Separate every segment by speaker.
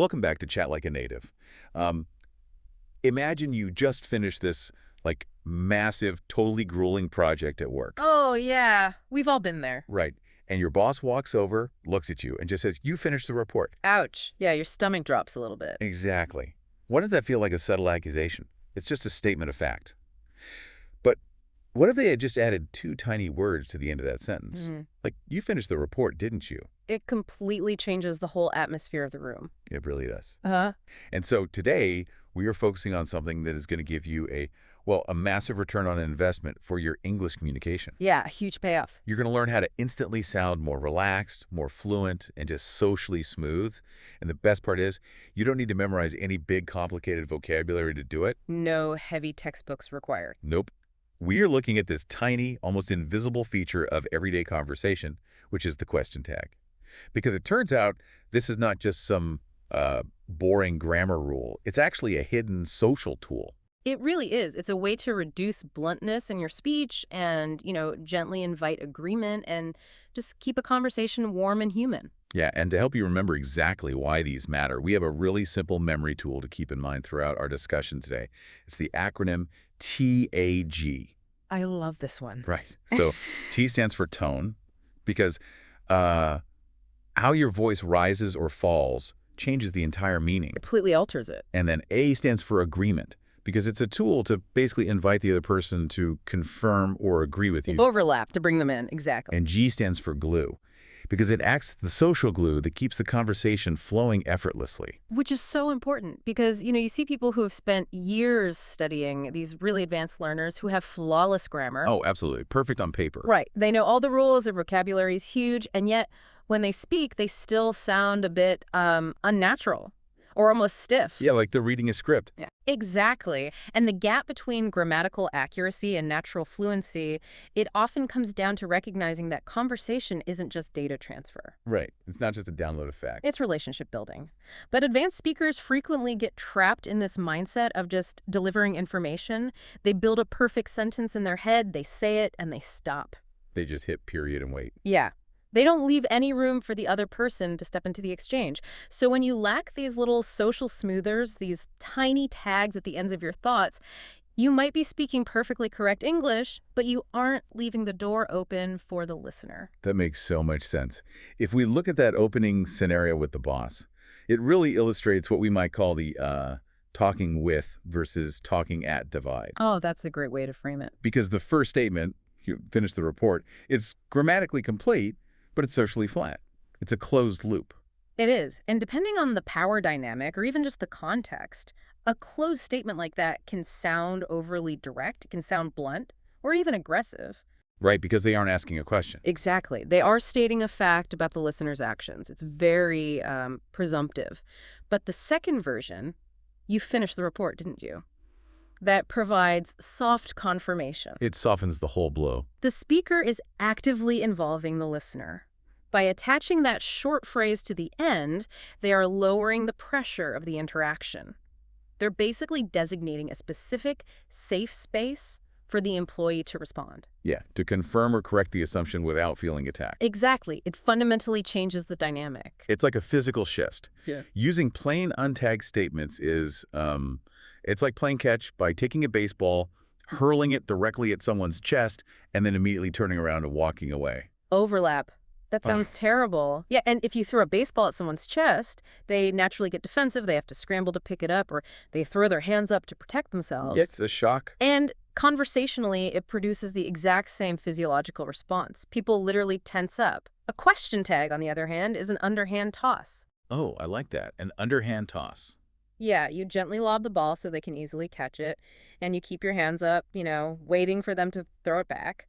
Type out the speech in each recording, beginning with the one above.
Speaker 1: Welcome back to Chat Like a Native. Um, Imagine you just finished this, massive, totally grueling project at work.
Speaker 2: Oh, yeah. We've all been there.
Speaker 1: Right. And your boss walks over, looks at you, and just says, "You finished the report."
Speaker 2: Ouch. Yeah, your stomach drops a little bit.
Speaker 1: Exactly. Why does that feel like a subtle accusation? It's just a statement of fact. But what if they had just added two tiny words to the end of that sentence?
Speaker 2: Mhm.
Speaker 1: Like, "You finished the report, didn't you?"
Speaker 2: It completely changes the whole atmosphere of the room.
Speaker 1: It really does.
Speaker 2: Uh-huh.
Speaker 1: And so today, we are focusing on something that is going to give you a massive return on investment for your English communication.
Speaker 2: Yeah, huge payoff.
Speaker 1: You're going to learn how to instantly sound more relaxed, more fluent, and just socially smooth. And the best part is, you don't need to memorize any big, complicated vocabulary to do it.
Speaker 2: No heavy textbooks required.
Speaker 1: Nope. We are looking at this tiny, almost invisible feature of everyday conversation, which is the question tag. Because it turns out this is not just some boring grammar rule. It's actually a hidden social tool.
Speaker 2: It really is. It's a way to reduce bluntness in your speech and, gently invite agreement and just keep a conversation warm and human.
Speaker 1: Yeah, and to help you remember exactly why these matter, we have a really simple memory tool to keep in mind throughout our discussion today. It's the acronym TAG.
Speaker 2: I love this one.
Speaker 1: Right. So T stands for tone, because how your voice rises or falls changes the entire meaning.
Speaker 2: Completely alters it.
Speaker 1: And then A stands for agreement, because it's a tool to basically invite the other person to confirm or agree with you.
Speaker 2: Overlap to bring them in. Exactly.
Speaker 1: And G stands for glue, because it acts as the social glue that keeps the conversation flowing effortlessly.
Speaker 2: Which is so important because, you see people who have spent years studying, these really advanced learners who have flawless grammar.
Speaker 1: Oh, absolutely. Perfect on paper.
Speaker 2: Right. They know all the rules, their vocabulary is huge, and yet when they speak, they still sound a bit unnatural or almost stiff.
Speaker 1: Yeah, like they're reading a script.
Speaker 2: Yeah. Exactly. And the gap between grammatical accuracy and natural fluency, it often comes down to recognizing that conversation isn't just data transfer.
Speaker 1: Right. It's not just a download effect.
Speaker 2: It's relationship building. But advanced speakers frequently get trapped in this mindset of just delivering information. They build a perfect sentence in their head, they say it, and they stop.
Speaker 1: They just hit period and wait.
Speaker 2: Yeah. They don't leave any room for the other person to step into the exchange. So when you lack these little social smoothers, these tiny tags at the ends of your thoughts, you might be speaking perfectly correct English, but you aren't leaving the door open for the listener.
Speaker 1: That makes so much sense. If we look at that opening scenario with the boss, it really illustrates what we might call the talking with versus talking at divide.
Speaker 2: Oh, that's a great way to frame it.
Speaker 1: Because the first statement, you finish the report, it's grammatically complete, but it's socially flat. It's a closed loop.
Speaker 2: It is. And depending on the power dynamic or even just the context, a closed statement like that can sound overly direct, it can sound blunt, or even aggressive.
Speaker 1: Right, because they aren't asking a question.
Speaker 2: Exactly. They are stating a fact about the listener's actions. It's very presumptive. But the second version, you finished the report, didn't you? That provides soft confirmation.
Speaker 1: It softens the whole blow.
Speaker 2: The speaker is actively involving the listener. By attaching that short phrase to the end, they are lowering the pressure of the interaction. They're basically designating a specific, safe space for the employee to respond.
Speaker 1: Yeah, to confirm or correct the assumption without feeling attacked.
Speaker 2: Exactly. It fundamentally changes the dynamic.
Speaker 1: It's like a physical shift.
Speaker 2: Yeah.
Speaker 1: Using plain untagged statements is, it's like playing catch by taking a baseball, hurling it directly at someone's chest, and then immediately turning around and walking away.
Speaker 2: Overlap. That sounds terrible. Yeah, and if you throw a baseball at someone's chest, they naturally get defensive, they have to scramble to pick it up, or they throw their hands up to protect themselves.
Speaker 1: It's a shock.
Speaker 2: And conversationally, it produces the exact same physiological response. People literally tense up. A question tag, on the other hand, is an underhand toss.
Speaker 1: Oh, I like that. An underhand toss.
Speaker 2: Yeah, you gently lob the ball so they can easily catch it, and you keep your hands up, waiting for them to throw it back.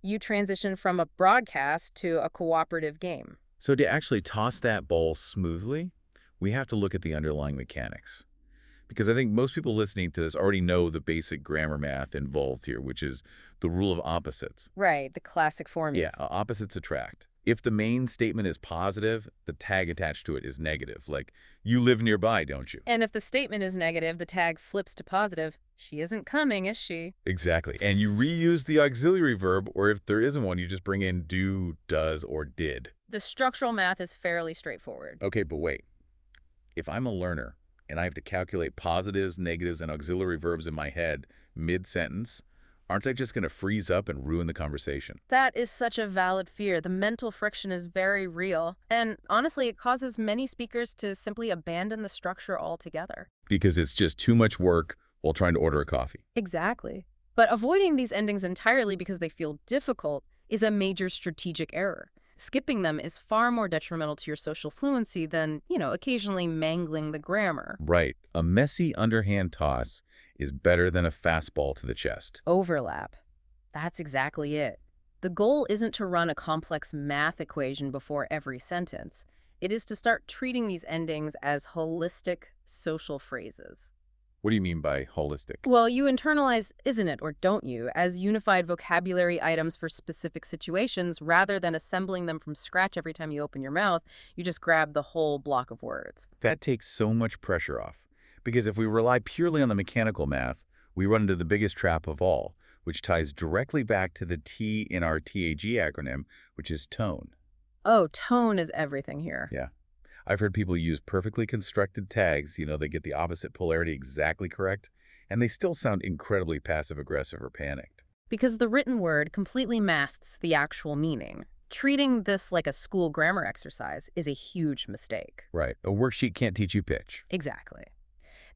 Speaker 2: You transition from a broadcast to a cooperative game.
Speaker 1: So to actually toss that ball smoothly, we have to look at the underlying mechanics. Because I think most people listening to this already know the basic grammar math involved here, which is the rule of opposites.
Speaker 2: Right, the classic formula.
Speaker 1: Yeah, opposites attract. If the main statement is positive, the tag attached to it is negative, like, "You live nearby, don't you?"
Speaker 2: And if the statement is negative, the tag flips to positive. She isn't coming, is she?
Speaker 1: Exactly. And you reuse the auxiliary verb, or if there isn't one, you just bring in do, does, or did.
Speaker 2: The structural math is fairly straightforward.
Speaker 1: Okay, but wait. If I'm a learner and I have to calculate positives, negatives, and auxiliary verbs in my head mid-sentence, aren't I just going to freeze up and ruin the conversation?
Speaker 2: That is such a valid fear. The mental friction is very real. And honestly, it causes many speakers to simply abandon the structure altogether.
Speaker 1: Because it's just too much work while trying to order a coffee.
Speaker 2: Exactly. But avoiding these endings entirely because they feel difficult is a major strategic error. Skipping them is far more detrimental to your social fluency than, occasionally mangling the grammar.
Speaker 1: Right. A messy underhand toss is better than a fastball to the chest.
Speaker 2: Overlap. That's exactly it. The goal isn't to run a complex math equation before every sentence. It is to start treating these endings as holistic social phrases.
Speaker 1: What do you mean by holistic?
Speaker 2: Well, you internalize "isn't it" or "don't you" as unified vocabulary items for specific situations rather than assembling them from scratch every time you open your mouth. You just grab the whole block of words.
Speaker 1: That takes so much pressure off. Because if we rely purely on the mechanical math, we run into the biggest trap of all, which ties directly back to the T in our TAG acronym, which is tone.
Speaker 2: Oh, tone is everything here.
Speaker 1: Yeah. I've heard people use perfectly constructed tags, they get the opposite polarity exactly correct, and they still sound incredibly passive-aggressive or panicked.
Speaker 2: Because the written word completely masks the actual meaning. Treating this like a school grammar exercise is a huge mistake.
Speaker 1: Right. A worksheet can't teach you pitch.
Speaker 2: Exactly.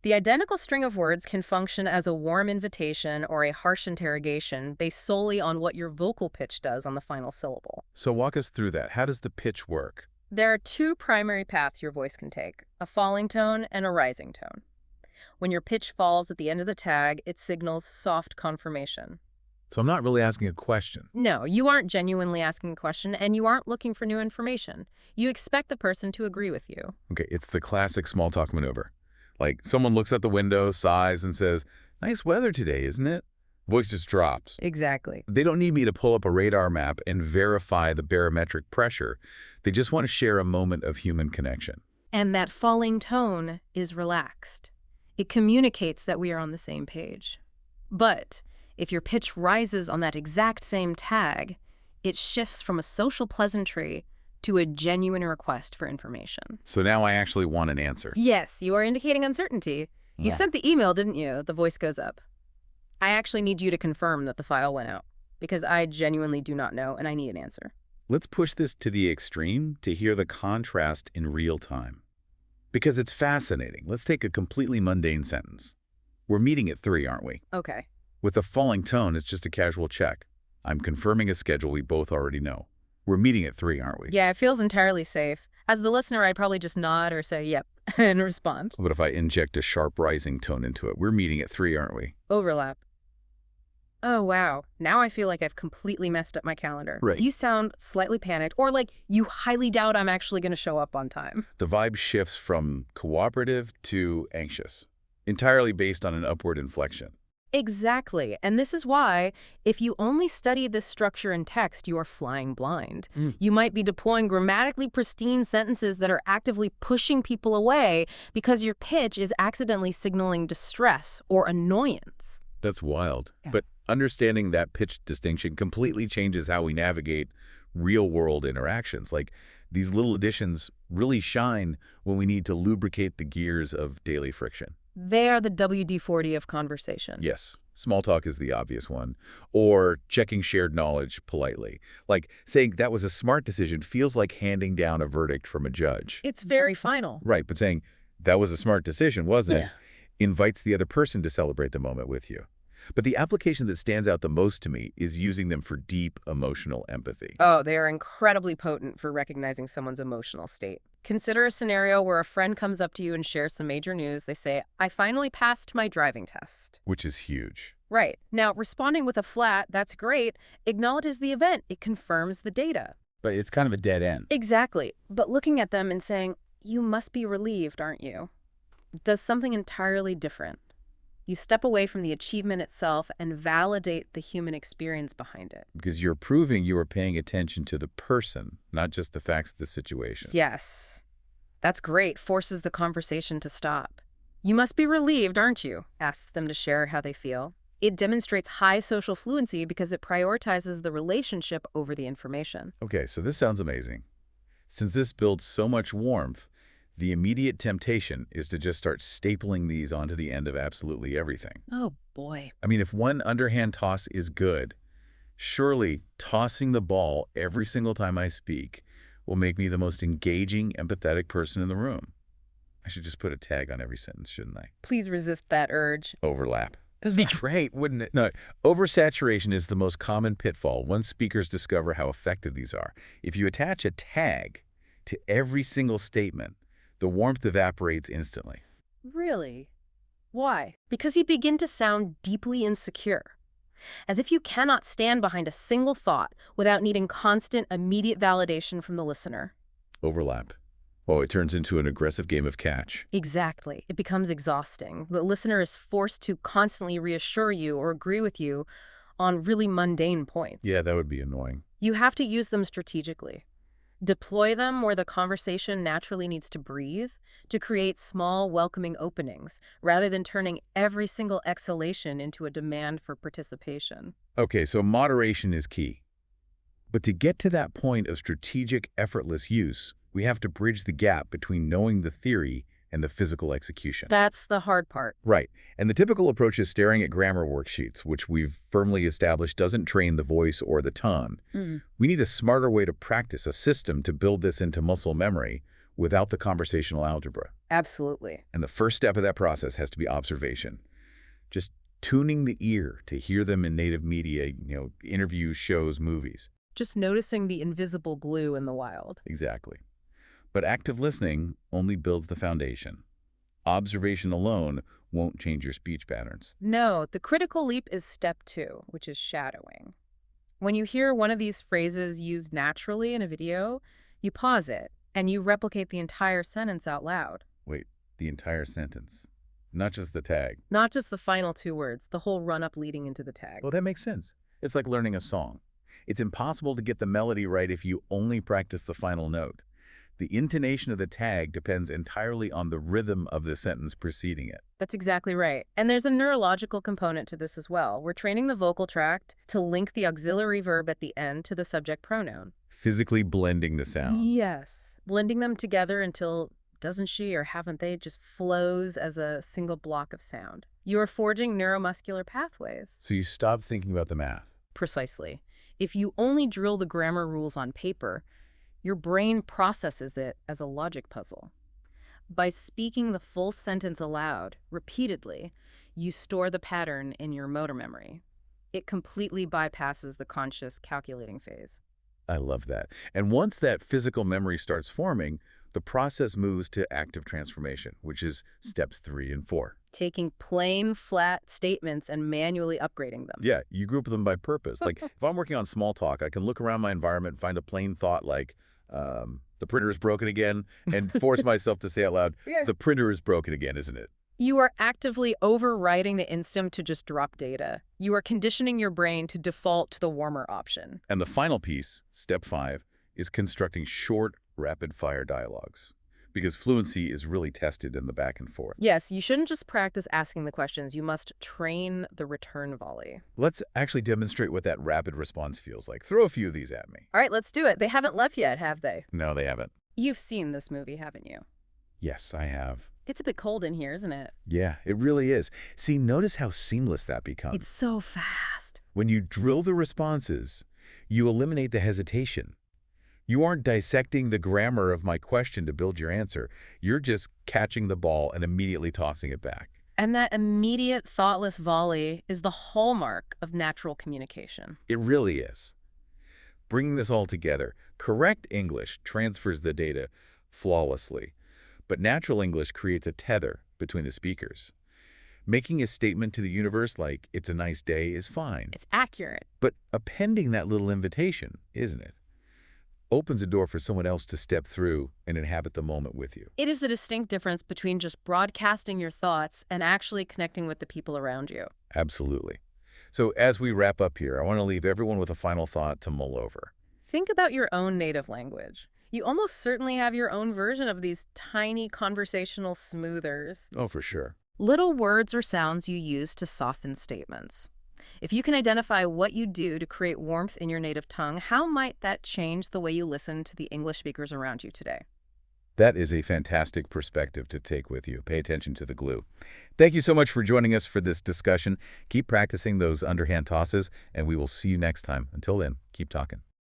Speaker 2: The identical string of words can function as a warm invitation or a harsh interrogation based solely on what your vocal pitch does on the final syllable.
Speaker 1: So walk us through that. How does the pitch work?
Speaker 2: There are two primary paths your voice can take, a falling tone and a rising tone. When your pitch falls at the end of the tag, it signals soft confirmation.
Speaker 1: So I'm not really asking a question.
Speaker 2: No, you aren't genuinely asking a question, and you aren't looking for new information. You expect the person to agree with you.
Speaker 1: Okay, it's the classic small talk maneuver. Like someone looks out the window, sighs, and says, "Nice weather today, isn't it?" Voice just drops.
Speaker 2: Exactly.
Speaker 1: They don't need me to pull up a radar map and verify the barometric pressure. They just want to share a moment of human connection.
Speaker 2: And that falling tone is relaxed. It communicates that we are on the same page. But if your pitch rises on that exact same tag, it shifts from a social pleasantry to a genuine request for information.
Speaker 1: So now I actually want an answer.
Speaker 2: Yes, you are indicating uncertainty. You
Speaker 1: Yeah.
Speaker 2: sent the email, didn't you? The voice goes up. I actually need you to confirm that the file went out, because I genuinely do not know and I need an answer.
Speaker 1: Let's push this to the extreme to hear the contrast in real time. Because it's fascinating. Let's take a completely mundane sentence. We're meeting at 3, aren't we?
Speaker 2: Okay.
Speaker 1: With a falling tone, it's just a casual check. I'm confirming a schedule we both already know. We're meeting at 3, aren't we?
Speaker 2: Yeah, it feels entirely safe. As the listener, I'd probably just nod or say, yep, and respond.
Speaker 1: But if I inject a sharp rising tone into it, we're meeting at 3, aren't we?
Speaker 2: Overlap. Oh, wow. Now I feel like I've completely messed up my calendar.
Speaker 1: Right.
Speaker 2: You sound slightly panicked, or like you highly doubt I'm actually going to show up on time.
Speaker 1: The vibe shifts from cooperative to anxious, entirely based on an upward inflection.
Speaker 2: Exactly. And this is why, if you only study this structure in text, you are flying blind. You might be deploying grammatically pristine sentences that are actively pushing people away because your pitch is accidentally signaling distress or annoyance.
Speaker 1: That's wild.
Speaker 2: Yeah.
Speaker 1: But understanding that pitch distinction completely changes how we navigate real-world interactions. Like, these little additions really shine when we need to lubricate the gears of daily friction.
Speaker 2: They are the WD-40 of conversation.
Speaker 1: Yes, small talk is the obvious one. Or checking shared knowledge politely. Like, saying that was a smart decision feels like handing down a verdict from a judge.
Speaker 2: It's very final.
Speaker 1: Right, but saying that was a smart decision, wasn't
Speaker 2: Yeah.
Speaker 1: it? Invites the other person to celebrate the moment with you. But the application that stands out the most to me is using them for deep emotional empathy.
Speaker 2: Oh, they are incredibly potent for recognizing someone's emotional state. Consider a scenario where a friend comes up to you and shares some major news. They say, I finally passed my driving test.
Speaker 1: Which is huge.
Speaker 2: Right. Now, responding with a flat, that's great, acknowledges the event. It confirms the data.
Speaker 1: But it's kind of a dead end.
Speaker 2: Exactly. But looking at them and saying, you must be relieved, aren't you? Does something entirely different. You step away from the achievement itself and validate the human experience behind it.
Speaker 1: Because you're proving you are paying attention to the person, not just the facts of the situation.
Speaker 2: Yes. That's great. Forces the conversation to stop. You must be relieved, aren't you? Asks them to share how they feel. It demonstrates high social fluency because it prioritizes the relationship over the information.
Speaker 1: Okay, so this sounds amazing. Since this builds so much warmth, The immediate temptation is to just start stapling these onto the end of absolutely everything.
Speaker 2: Oh, boy.
Speaker 1: I mean, if one underhand toss is good, surely tossing the ball every single time I speak will make me the most engaging, empathetic person in the room. I should just put a tag on every sentence, shouldn't I?
Speaker 2: Please resist that urge.
Speaker 1: Overlap.
Speaker 3: That'd be great, wouldn't it?
Speaker 1: No, oversaturation is the most common pitfall once speakers discover how effective these are. If you attach a tag to every single statement, the warmth evaporates instantly.
Speaker 2: Really? Why? Because you begin to sound deeply insecure. As if you cannot stand behind a single thought without needing constant, immediate validation from the listener.
Speaker 1: Overlap. Oh, it turns into an aggressive game of catch.
Speaker 2: Exactly. It becomes exhausting. The listener is forced to constantly reassure you or agree with you on really mundane points.
Speaker 1: Yeah, that would be annoying.
Speaker 2: You have to use them strategically. Deploy them where the conversation naturally needs to breathe to create small, welcoming openings, rather than turning every single exhalation into a demand for participation.
Speaker 1: Okay, so moderation is key. But to get to that point of strategic, effortless use, we have to bridge the gap between knowing the theory and the physical execution.
Speaker 2: That's the hard part.
Speaker 1: Right. And the typical approach is staring at grammar worksheets, which we've firmly established doesn't train the voice or the tongue. We need a smarter way to practice, a system to build this into muscle memory without the conversational algebra.
Speaker 2: Absolutely.
Speaker 1: And the first step of that process has to be observation. Just tuning the ear to hear them in native media, interviews, shows, movies.
Speaker 2: Just noticing the invisible glue in the wild.
Speaker 1: Exactly. But active listening only builds the foundation. Observation alone won't change your speech patterns.
Speaker 2: No, the critical leap is step 2, which is shadowing. When you hear one of these phrases used naturally in a video, you pause it and you replicate the entire sentence out loud.
Speaker 1: Wait, the entire sentence. Not just the tag.
Speaker 2: Not just the final 2 words, the whole run-up leading into the tag.
Speaker 1: Well, that makes sense. It's like learning a song. It's impossible to get the melody right if you only practice the final note. The intonation of the tag depends entirely on the rhythm of the sentence preceding it.
Speaker 2: That's exactly right. And there's a neurological component to this as well. We're training the vocal tract to link the auxiliary verb at the end to the subject pronoun.
Speaker 1: Physically blending the sound.
Speaker 2: Yes. Blending them together until doesn't she or haven't they just flows as a single block of sound. You are forging neuromuscular pathways.
Speaker 1: So you stop thinking about the math.
Speaker 2: Precisely. If you only drill the grammar rules on paper, your brain processes it as a logic puzzle. By speaking the full sentence aloud, repeatedly, you store the pattern in your motor memory. It completely bypasses the conscious calculating phase.
Speaker 1: I love that. And once that physical memory starts forming, the process moves to active transformation, which is steps 3 and 4.
Speaker 2: Taking plain, flat statements and manually upgrading them.
Speaker 1: Yeah, you group them by purpose. Like, if I'm working on small talk, I can look around my environment, find a plain thought like, the printer is broken again, and force myself to say out loud, the printer is broken again, isn't it?
Speaker 2: You are actively overriding the instinct to just drop data. You are conditioning your brain to default to the warmer option.
Speaker 1: And the final piece, step 5, is constructing short, rapid-fire dialogues. Because fluency is really tested in the back and forth.
Speaker 2: Yes, you shouldn't just practice asking the questions. You must train the return volley.
Speaker 1: Let's actually demonstrate what that rapid response feels like. Throw a few of these at me.
Speaker 2: All right, let's do it. They haven't left yet, have they?
Speaker 1: No, they haven't.
Speaker 2: You've seen this movie, haven't you?
Speaker 1: Yes, I have.
Speaker 2: It's a bit cold in here, isn't it?
Speaker 1: Yeah, it really is. See, notice how seamless that becomes.
Speaker 2: It's so fast.
Speaker 1: When you drill the responses, you eliminate the hesitation. You aren't dissecting the grammar of my question to build your answer. You're just catching the ball and immediately tossing it back.
Speaker 2: And that immediate, thoughtless volley is the hallmark of natural communication.
Speaker 1: It really is. Bringing this all together, correct English transfers the data flawlessly, but natural English creates a tether between the speakers. Making a statement to the universe like, it's a nice day, is fine.
Speaker 2: It's accurate.
Speaker 1: But appending that little invitation, isn't it? Opens a door for someone else to step through and inhabit the moment with you.
Speaker 2: It is the distinct difference between just broadcasting your thoughts and actually connecting with the people around you.
Speaker 1: Absolutely. So as we wrap up here, I want to leave everyone with a final thought to mull over.
Speaker 2: Think about your own native language. You almost certainly have your own version of these tiny conversational smoothers.
Speaker 1: Oh, for sure.
Speaker 2: Little words or sounds you use to soften statements. If you can identify what you do to create warmth in your native tongue, how might that change the way you listen to the English speakers around you today?
Speaker 1: That is a fantastic perspective to take with you. Pay attention to the glue. Thank you so much for joining us for this discussion. Keep practicing those underhand tosses, and we will see you next time. Until then, keep talking.